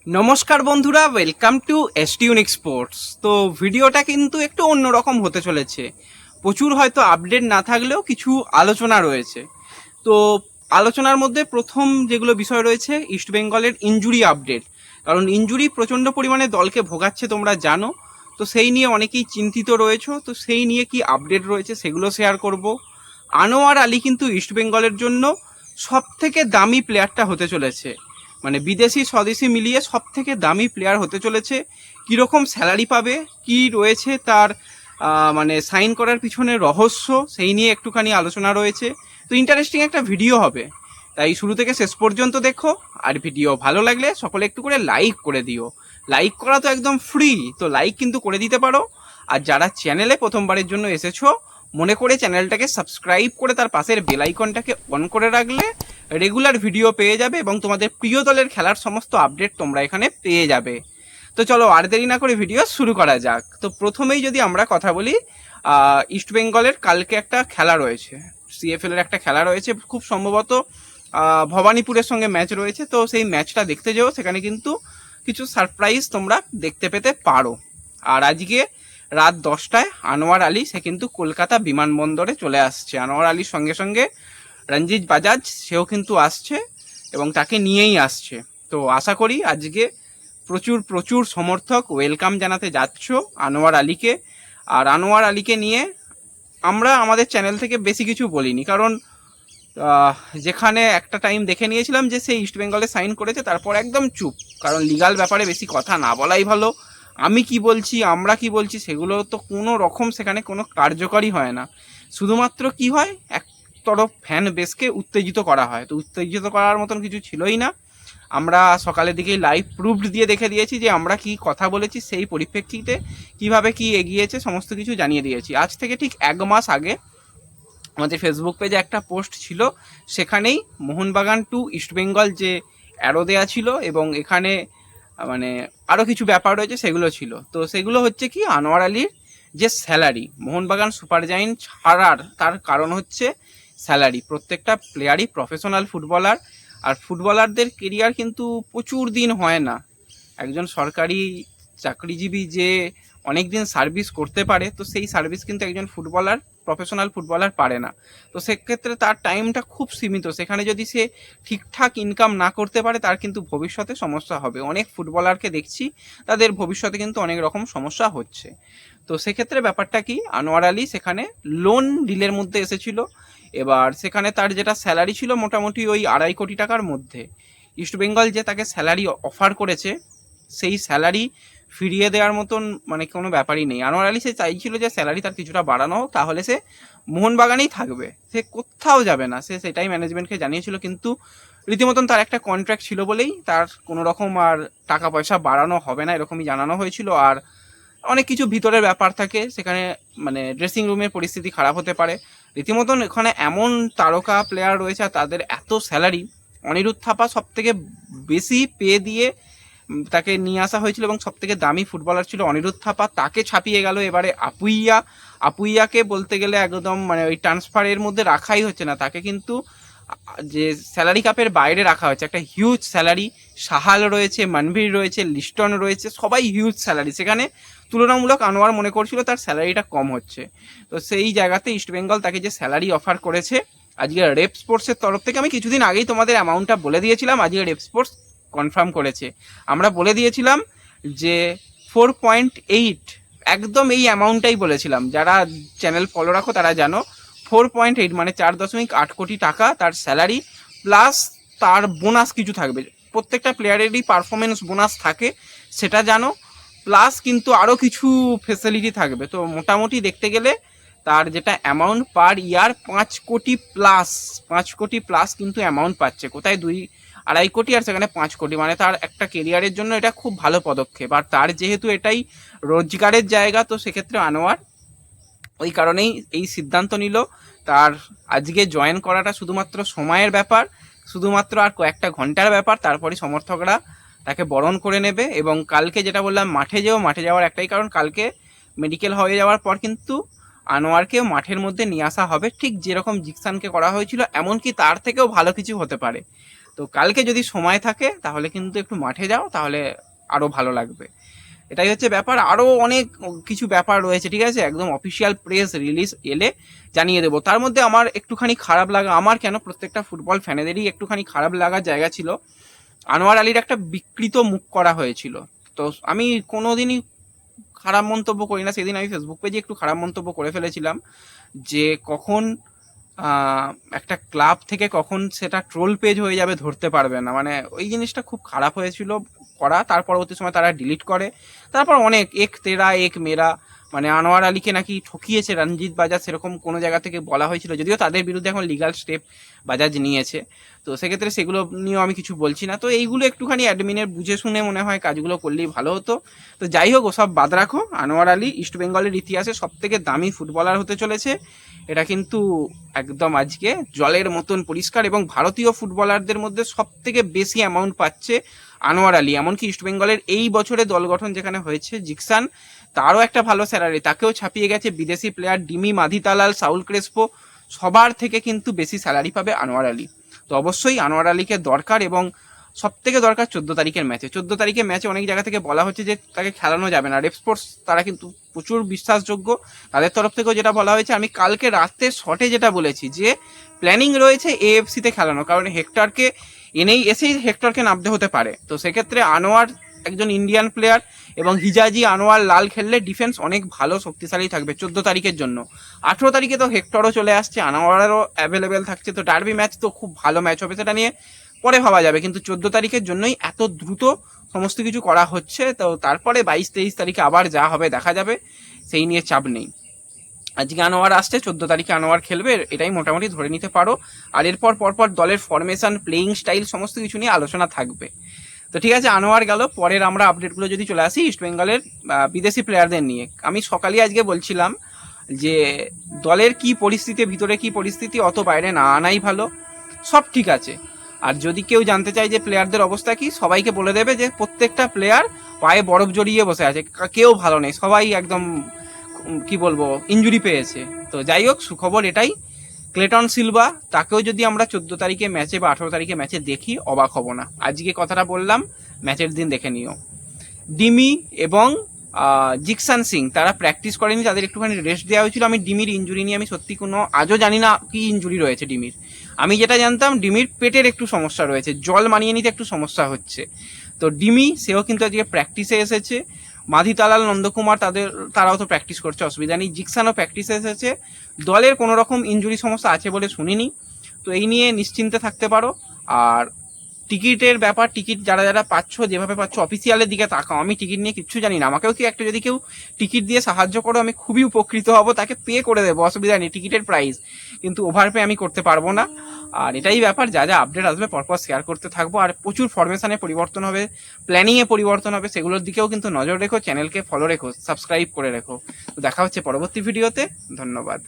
নমস্কার বন্ধুরা, welcome to এসটিউনিক sports. তো ভিডিওটা কিন্তু একটু অন্যরকম হতে চলেছে। প্রচুর হয়তো আপডেট না থাকলেও কিছু আলোচনা রয়েছে। তো আলোচনার মধ্যে প্রথম যেগুলো বিষয় রয়েছে ইস্টবেঙ্গলের ইনজুরি আপডেট। কারণ ইনজুরি প্রচণ্ড পরিমাণে দলকে ভোগাচ্ছে, তোমরা জানো। তো সেই নিয়ে অনেকেই চিন্তিত রয়েছে। তো সেই নিয়ে কি আপডেট রয়েছে সেগুলো শেয়ার করব। আনোয়ার আলী কিন্তু ইস্টবেঙ্গলের জন্য সব থেকে দামি প্লেয়ারটা হতে চলেছে, মানে বিদেশি স্বদেশি মিলিয়ে সব থেকে দামি প্লেয়ার হতে চলেছে। কীরকম স্যালারি পাবে, কি রয়েছে তার মানে সাইন করার পিছনে রহস্য, সেই নিয়ে একটুখানি আলোচনা রয়েছে। তো ইন্টারেস্টিং একটা ভিডিও হবে, তাই শুরু থেকে শেষ পর্যন্ত দেখো। আর ভিডিও ভালো লাগলে সকলে একটু করে লাইক করে দিও। লাইক করা তো একদম ফ্রি, তো লাইক কিন্তু করে দিতে পারো। আর যারা চ্যানেলে প্রথমবারের জন্য এসেছো, মনে করে চ্যানেলটাকে সাবস্ক্রাইব করে তার পাশের বেল আইকনটাকে অন করে রাখলে রেগুলার ভিডিও পেয়ে যাবে এবং তোমাদের প্রিয় দলের খেলার সমস্ত আপডেট তোমরা এখানে পেয়ে যাবে। তো চলো আর দেরি না করে ভিডিও শুরু করা যাক। তো প্রথমেই যদি আমরা কথা বলি, ইস্টবেঙ্গলের কালকে একটা খেলা রয়েছে, সিএফএল এর একটা খেলা রয়েছে, খুব সম্ভবত ভবানীপুরের সঙ্গে ম্যাচ রয়েছে। তো সেই ম্যাচটা দেখতে যাও, সেখানে কিন্তু কিছু সারপ্রাইজ তোমরা দেখতে পেতে পারো। আর আজকে রাত 10টায় আনোয়ার আলী সে কিন্তু কলকাতা বিমানবন্দরে চলে আসছে। আনোয়ার আলীর সঙ্গে সঙ্গে রঞ্জিত বাজাজ সেও কিন্তু আসছে এবং তাকে নিয়েই আসছে। তো আশা করি আজকে প্রচুর প্রচুর সমর্থক ওয়েলকাম জানাতে যাচ্ছ আনোয়ার আলীকে। আর আনোয়ার আলীকে নিয়ে আমরা আমাদের চ্যানেল থেকে বেশি কিছু বলিনি, কারণ যেখানে একটা টাইম দেখে নিয়েছিলাম যে সে ইস্টবেঙ্গলে সাইন করেছে, তারপর একদম চুপ, কারণ লিগাল ব্যাপারে বেশি কথা না বলাই ভালো। আমি কি বলছি, আমরা কি বলছি, সেগুলো তো কোনো রকম সেখানে কোনো কার্যকরী হয় না। শুধুমাত্র কি হয়, এক তরফ ফ্যান বেসকে উত্তেজিত করা হয়। তো উত্তেজিত করার মতন কিছু ছিলই না। আমরা সকালের দিকেই লাইভ প্রুফ দিয়ে দেখে দিয়েছি যে আমরা কি কথা বলেছি, সেই পরিপ্রেক্ষিতে কিভাবে কি এগিয়েছে সমস্ত কিছু জানিয়ে দিয়েছি। আজ থেকে ঠিক 1 মাস আগে আমাদের ফেসবুক পেজে একটা পোস্ট ছিল, সেখানেই মোহনবাগান টু ইস্টবেঙ্গল যে অ্যারো দেওয়া ছিল এবং এখানে মানে আরও কিছু ব্যাপার রয়েছে সেগুলো ছিল। তো সেগুলো হচ্ছে কি, আনোয়ার আলীর যে স্যালারি, মোহনবাগান সুপার জায়েন্ট ছাড়ার তার কারণ হচ্ছে স্যালারি। প্রত্যেকটা প্লেয়ারই প্রফেশনাল ফুটবলার, আর ফুটবলারদের কেরিয়ার কিন্তু প্রচুর দিন হয় না। একজন সরকারি চাকরিজীবী যে অনেক দিন সার্ভিস করতে পারে, তো সেই সার্ভিস কিন্তু একজন ফুটবলার, প্রফেশনাল ফুটবলার পারে না। তো সেক্ষেত্রে তার টাইমটা খুব সীমিত। সেখানে যদি সে ঠিকঠাক ইনকাম না করতে পারে, তার কিন্তু ভবিষ্যতে সমস্যা হবে। অনেক ফুটবলারকে দেখছি তাদের ভবিষ্যতে কিন্তু অনেক রকম সমস্যা হচ্ছে। তো সেক্ষেত্রে ব্যাপারটা কি, আনোয়ার আলী সেখানে লোন ডিলের মধ্যে এসেছিল। এবার সেখানে তার যেটা স্যালারি ছিল মোটামুটি ওই 2.5 কোটি টাকার মধ্যে। ইস্টবেঙ্গল যে তাকে স্যালারি অফার করেছে, সেই স্যালারি ফিরিয়ে দেওয়ার মতন মানে কোনো ব্যাপারই নেই। আনোয়ার আলী সে চাইছিল যে স্যালারি তার কিছুটা বাড়ানো হোক, তাহলে সে মোহনবাগানেই থাকবে, সে কোথাও যাবে না। সে সেটাই ম্যানেজমেন্টকে জানিয়েছিল, কিন্তু রীতিমতন তার একটা কন্ট্রাক্ট ছিল বলেই তার কোনো রকম আর টাকা পয়সা বাড়ানো হবে না এরকমই জানানো হয়েছিল। আর অনেক কিছু ভিতরের ব্যাপার থাকে সেখানে, মানে ড্রেসিং রুমের পরিস্থিতি খারাপ হতে পারে। রীতিমতন এখানে এমন তারকা প্লেয়ার রয়েছে আর তাদের এত স্যালারি, অনিরুদ্ধ থাপা সব থেকে বেশি পে দিয়ে তাকে নিয়ে আসা হয়েছিল এবং সব থেকে দামি ফুটবলার ছিল অনিরুদ্ধ থাপা, তাকে ছাপিয়ে গেল এবারে আপুইয়াকে বলতে গেলে একদম মানে ওই ট্রান্সফারের মধ্যে রাখাই হচ্ছে না, তাকে কিন্তু যে স্যালারি কাপের বাইরে রাখা হয়েছে। একটা হিউজ স্যালারি, সাহাল রয়েছে, মানভীর রয়েছে, লিস্টন রয়েছে, সবাই হিউজ স্যালারি। সেখানে তুলনামূলক আনোয়ার মনে করছিল তার স্যালারিটা কম হচ্ছে। তো সেই জায়গাতে ইস্টবেঙ্গল তাকে যে স্যালারি অফার করেছে, আজকে রেপ স্পোর্টসের তরফ থেকে, আমি কিছুদিন আগেই তোমাদের অ্যামাউন্টটা বলে দিয়েছিলাম, আজকে রেপ স্পোর্টস কনফার্ম করেছে। আমরা বলে দিয়েছিলাম যে 4.8, একদম এই অ্যামাউন্টটাই বলেছিলাম। যারা চ্যানেল ফলো রাখো তারা জানো 4.8 মানে 4.8 কোটি টাকা তার স্যালারি, প্লাস তার বোনাস কিছু থাকবে। প্রত্যেকটা প্লেয়ারেরই পারফরমেন্স বোনাস থাকে, সেটা জানো। প্লাস কিন্তু আরও কিছু ফেসিলিটি থাকবে। তো মোটামুটি দেখতে গেলে তার যেটা অ্যামাউন্ট পার ইয়ার 5 কোটি প্লাস কিন্তু অ্যামাউন্ট পাচ্ছে। কোথায় 2-2.5 কোটি আর সেখানে 5 কোটি, মানে তার একটা কেরিয়ারের জন্য এটা খুব ভালো পদক্ষেপ। আর তার যেহেতু এটাই রোজগারের জায়গা, তো সেক্ষেত্রে আনোয়ার ওই কারণেই এই সিদ্ধান্ত নিল। তার আজকে জয়েন করাটা শুধুমাত্র সময়ের ব্যাপার, শুধুমাত্র আর কয়েকটা ঘন্টার ব্যাপার, তারপরে সমর্থকরা তাকে বরণ করে নেবে। এবং কালকে যেটা বললাম মাঠে যাওয়ার একটাই কারণ, কালকে মেডিকেল হয়ে যাওয়ার পর কিন্তু আনোয়ারকেও মাঠের মধ্যে নিয়ে আসা হবে, ঠিক যেরকম জিকসানকে করা হয়েছিল, এমনকি তার থেকেও ভালো কিছু হতে পারে। তো কালকে যদি সময় থাকে তাহলে কিন্তু একটু মাঠে যাও, তাহলে আরও ভালো লাগবে। এটাই হচ্ছে ব্যাপার। আরও অনেক কিছু ব্যাপার রয়েছে, ঠিক আছে, একদম অফিসিয়াল প্রেস রিলিজ এলে জানিয়ে দেবো। তার মধ্যে আমার একটুখানি খারাপ লাগা, আমার কেন প্রত্যেকটা ফুটবল ফ্যানেদেরই একটুখানি খারাপ লাগার জায়গা ছিল, আনোয়ার আলীর একটা বিকৃত মুখ করা হয়েছিল। তো আমি কোনোদিনই খারাপ মন্তব্য করি না, সেদিন আমি ফেসবুক পেজে একটু খারাপ মন্তব্য করে ফেলেছিলাম যে কখন একটা ক্লাব থেকে কখন সেটা ট্রোল পেজ হয়ে যাবে ধরতে পারবে না, মানে ওই জিনিসটা খুব খারাপ হয়েছিল করা। তার পরবর্তী সময় তারা ডিলিট করে। তারপর অনেক এক তেরা এক মেরা, মানে আনোয়ার আলীকে নাকি ঠকিয়েছে রঞ্জিত বাজাজ, সেরকম কোনো জায়গা থেকে বলা হয়েছিল, যদিও তাদের বিরুদ্ধে এখন লিগাল স্টেপ বাজাজ নিয়েছে। তো সেক্ষেত্রে সেগুলো নিয়েও আমি কিছু বলছি না। তো এইগুলো একটুখানি অ্যাডমিনের বুঝে শুনে মনে হয় কাজগুলো করলেই ভালো হতো। তো যাই হোক, ওসব বাদ রাখো। আনোয়ার আলী ইস্টবেঙ্গলের ইতিহাসে সবথেকে দামি ফুটবলার হতে চলেছে, এটা কিন্তু একদম আজকে জলের মতন পরিষ্কার। এবং ভারতীয় ফুটবলারদের মধ্যে সবথেকে বেশি অ্যামাউন্ট পাচ্ছে আনোয়ার আলী। এমনকি ইস্টবেঙ্গলের এই বছরে দল গঠন যেখানে হয়েছে, জিকসান, তারও একটা ভালো স্যালারি, তাকেও ছাপিয়ে গেছে বিদেশি প্লেয়ার ডিমি, মাধিতালাল, সাউল ক্রেসপো, সবার থেকে কিন্তু বেশি স্যালারি পাবে আনোয়ার আলী। তো অবশ্যই আনোয়ার আলীকে দরকার। এবং সব থেকে দরকার 14 তারিখের ম্যাচে। 14 তারিখের ম্যাচে অনেক জায়গা থেকে বলা হচ্ছে যে তাকে খেলানো যাবে না। রেপ স্পোর্টস তারা কিন্তু প্রচুর বিশ্বাসযোগ্য, তাদের তরফ থেকেও যেটা বলা হয়েছে। আমি কালকে রাতে শটে যেটা বলেছি যে প্ল্যানিং রয়েছে এএফসিতে খেলানো, কারণ হেক্টরকে এসেই হেক্টরকে নামতে হতে পারে। তো সেক্ষেত্রে আনোয়ার একজন ইন্ডিয়ান প্লেয়ার, এবং হিজাজি, আনোয়ার, লাল খেললে ডিফেন্স অনেক ভালো শক্তিশালী থাকবে 14 তারিখের জন্য। 18 তারিখে তো হেক্টরও চলে আসছে, আনোয়ারেরও অ্যাভেলেবেল থাকছে। তো ডার্বি ম্যাচ তো খুব ভালো ম্যাচ হবে, সেটা নিয়ে পরে ভাবা যাবে। কিন্তু 14 তারিখের জন্যই এত দ্রুত সমস্ত কিছু করা হচ্ছে। তো তারপরে 22-23 তারিখে আবার যা হবে দেখা যাবে, সেই নিয়ে চাপ নেই। আজকে আনোয়ার আসছে, 14 তারিখে আনোয়ার খেলবে, এটাই মোটামুটি ধরে নিতে পারো। আর এরপর পরপর দলের ফরমেশন, প্লেয়িং স্টাইল সমস্ত কিছু নিয়ে আলোচনা থাকবে। তো ঠিক আছে, আনোয়ার গেল। পরের আমরা আপডেটগুলো যদি চলে আসি ইস্টবেঙ্গলের বিদেশি প্লেয়ারদের নিয়ে। আমি সকালে আজকে বলছিলাম যে দলের কি পরিস্থিতি, ভিতরে কি পরিস্থিতি, অত বাইরে না আনাই ভালো। সব ঠিক আছে। আর যদি কেউ জানতে চায় যে প্লেয়ারদের অবস্থা কি, সবাইকে বলে দেবে যে প্রত্যেকটা প্লেয়ার পায়ে বরফ জড়িয়ে বসে আছে, কেউ ভালো নেই, সবাই একদম কি বলবো ইনজুরি পেয়েছে। তো যাই হোক, সুখবর এটাই, ক্লেটন সিলভা, তাকেও যদি আমরা 14 তারিখে ম্যাচে বা 18 তারিখে ম্যাচে দেখি, অবাক হব না। আজকে কথাটা বললাম, ম্যাচের দিন দেখে নিও। ডিমি এবং জিকসান সিং তারা প্র্যাকটিস করেনি, তাদের একটুখানি রেস্ট দেওয়া হয়েছিল। আমি ডিমির ইঞ্জুরি নিয়ে আমি সত্যি কোনো আজও জানি না কি ইঞ্জুরি রয়েছে ডিমির। আমি যেটা জানতাম ডিমির পেটের একটু সমস্যা রয়েছে, জল মানিয়ে নিতে একটু সমস্যা হচ্ছে। তো ডিমি, সেও কিন্তু আজকে প্র্যাকটিসে এসেছে। মাধিতালাল, নন্দকুমার, তারাও তো প্র্যাকটিস করছে, অসুবিধা নেই। জিকসানও প্র্যাকটিসে এসেছে। দলের কোনো রকম ইঞ্জুরি সমস্যা আছে বলে শুনিনি। তো এই নিয়ে নিশ্চিন্তে থাকতে পারো। আর টিকিটের ব্যাপার, টিকিট যারা যারা পাচ্ছ, যেভাবে পাচ্ছ, অফিসিয়ালের দিকে তাকাও। আমি টিকিট নিয়ে কিচ্ছু জানি না, আমাকেও কি একটা যদি কেউ টিকিট দিয়ে সাহায্য করো, আমি খুবই উপকৃত হব, তাকে পে করে দেবো, অসুবিধা নেই, টিকিটের প্রাইস। কিন্তু ওভার পে আমি করতে পারবো না। আর এটাই ব্যাপার, যা যা আপডেট আসবে পরপর শেয়ার করতে থাকবো। আর প্রচুর ফরমেশনে পরিবর্তন হবে, প্ল্যানিংয়ে পরিবর্তন হবে, সেগুলোর দিকেও কিন্তু নজর রেখো, চ্যানেলকে ফলো রেখো, সাবস্ক্রাইব করে রেখো। তো দেখা হচ্ছে পরবর্তী ভিডিওতে। ধন্যবাদ।